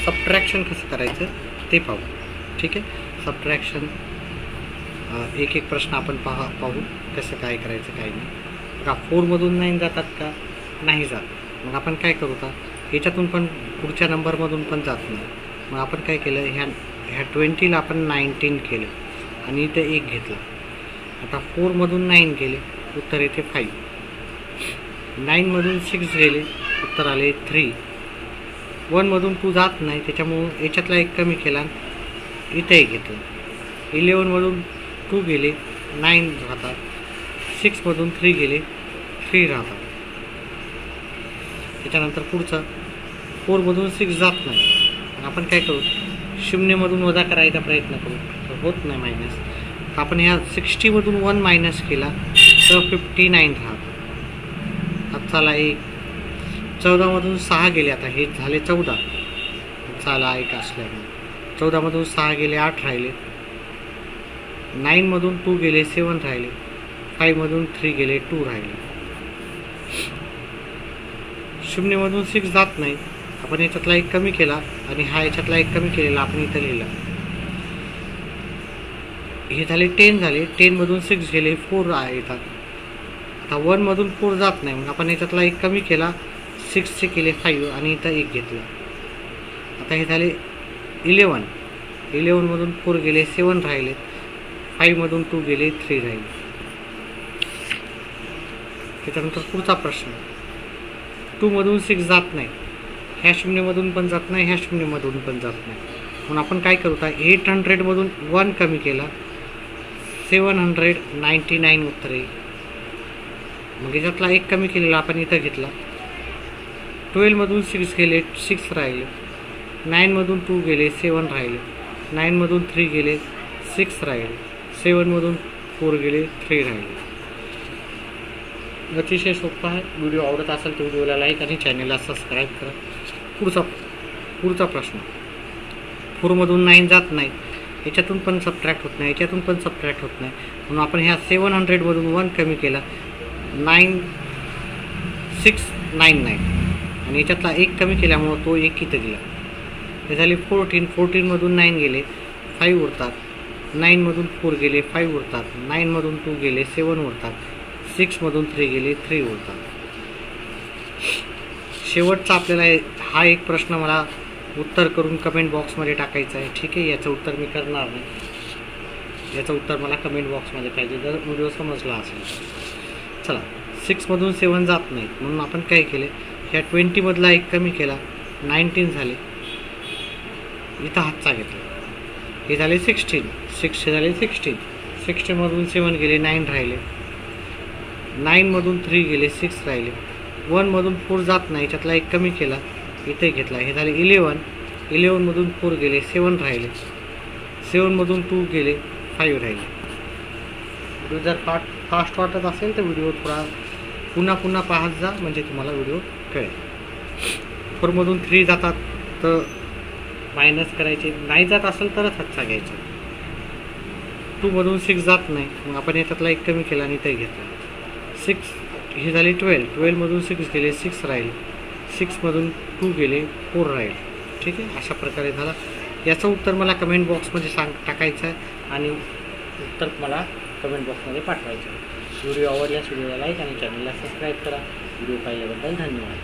Subtraction कसं करायचं ते पाहू. ठीक आहे, सबट्रॅक्शन एक एक प्रश्न आपण पाहू कसं काय करायचं काय नाही. बघा 4मधून 9 जातात का? नाही जात. मग आपण काय करू का, याच्यातून पण पुढच्या नंबरमधून पण जात नाही. मग आपण काय केलं, ह्या 20ला आपण 19 केलं आणि इथे 1 घेतला. आता 4मधून 9 गेले, उत्तर येते 5. 9मधून 6 गेले, उत्तर आले 3. 1मधून 2 जात नाही, त्याच्यामुळं याच्यातला 1 कमी केला, इथे 1 घेतलं. 11मधून 2 गेले, 9 राहतात. 6मधून 3 गेले, 3 राहतात. त्याच्यानंतर पुढचं 4मधून 6 जात नाही. आपण काय करू, 0मधून वजा करायचा प्रयत्न करू, तर होत नाही मायनस. आपण ह्या 60मधून 1 मायनस केला तर 59 राहतं. चला 1. 14मधून 6 गेले, आता हे झाले 14. चला 1 असल्यामुळे 14मधून 6 गेले, 8 राहिले. 9मधून 2 गेले, 7 राहिले. 5मधून 3 गेले, 2 राहिले. 0मधून 6 जात नाही, आपण याच्यातला 1 कमी केला आणि हा याच्यातला 1 कमी केलेला आपण इथं लिहिला. हे झाले 10 झाले. 10मधून 6 गेले, 4 येतात. आता 1मधून 4 जात नाही, मग आपण याच्यातला 1 कमी केला, 6चे केले 5 आणि इथं 1 घेतला. आता हे झाले 11. 11मधून 4 गेले, 7 राहिले. 5मधून 2 गेले, 3 राहिले. त्याच्यानंतर पुढचा प्रश्न, 2मधून 6 जात नाही, ह्या 0मधून पण जात नाही, ह्या 0मधून पण जात नाही. म्हणून आपण काय करू, 800मधून 1 कमी केला, 799 उत्तर येईल. मग याच्यातला 1 कमी केलेला आपण इथं घेतला. 12मधून 6 गेले, 6 राहिले. 9मधून 2 गेले, 7 राहिले. 9मधून 3 गेले, 6 राहिले. 7मधून 4 गेले, 3 राहिले. अतिशय सोपं आहे. व्हिडिओ आवडत असेल तर व्हिडिओला लाईक आणि चॅनलला सबस्क्राईब करा. पुढचा प्रश्न, 4मधून 9 जात नाही, याच्यातून पण सबट्रॅक्ट होत नाही, याच्यातून पण सबट्रॅक्ट होत नाही. म्हणून आपण ह्या 700मधून 1 कमी केला, 9699 आणि याच्यातला 1 कमी केल्यामुळं तो 1 इथं दिला. हे झाले 14. 14मधून 9 गेले, 5 उरतात. 9मधून 4 गेले, 5 उरतात. 9मधून 2 गेले, 7 उरतात. 6मधून 3 गेले, 3 उरतात. शेवटचा आपल्याला हा एक प्रश्न मला उत्तर करून कमेंट बॉक्समध्ये टाकायचं आहे. ठीक आहे, याचं उत्तर मी करणार नाही, याचं उत्तर मला कमेंट बॉक्समध्ये पाहिजे जर व्हिडिओ समजला असेल. चला, 6मधून 7 जात नाही, म्हणून आपण काय केले, ह्या 20मधला 1 कमी केला, 19 झाले. इथं हातचा घेतला, हे झाले 16. 6 झाले 16. 16मधून 7 गेले, 9 राहिले. 9मधून 3 गेले, 6 राहिले. 1मधून 4 जात नाही, याच्यातला 1 कमी केला, इथे घेतला. हे झाले 11. 11मधून 4 गेले, 7 राहिले. 7मधून 2 गेले, 5 राहिले. व्हिडिओ जर फास्ट वाटत असेल तर व्हिडिओ थोडा पुन्हा पाहत जा, म्हणजे तुम्हाला व्हिडिओ कळेल. 4मधून 3 जातात तर मायनस करायचे, नाही जात असेल तरच हातचा घ्यायचा. 2मधून 6 जात नाही, मग आपण याच्यातला 1 कमी केला आणि इथे घेतला. 6 हे झाले 12. 12मधून 6 गेले, 6 राहिले. 6मधून 2 गेले, 4 राहिले. ठीक आहे, अशा प्रकारे झाला. याचं उत्तर मला कमेंट बॉक्समध्ये टाकायचं आहे आणि उत्तर मला कमेंट बॉक्समध्ये पाठवायचं आहे. व्हिडिओ आवडल्यास व्हिडिओला लाईक आणि चॅनलला सबस्क्राईब करा. व्हिडिओ पाहिल्याबद्दल धन्यवाद.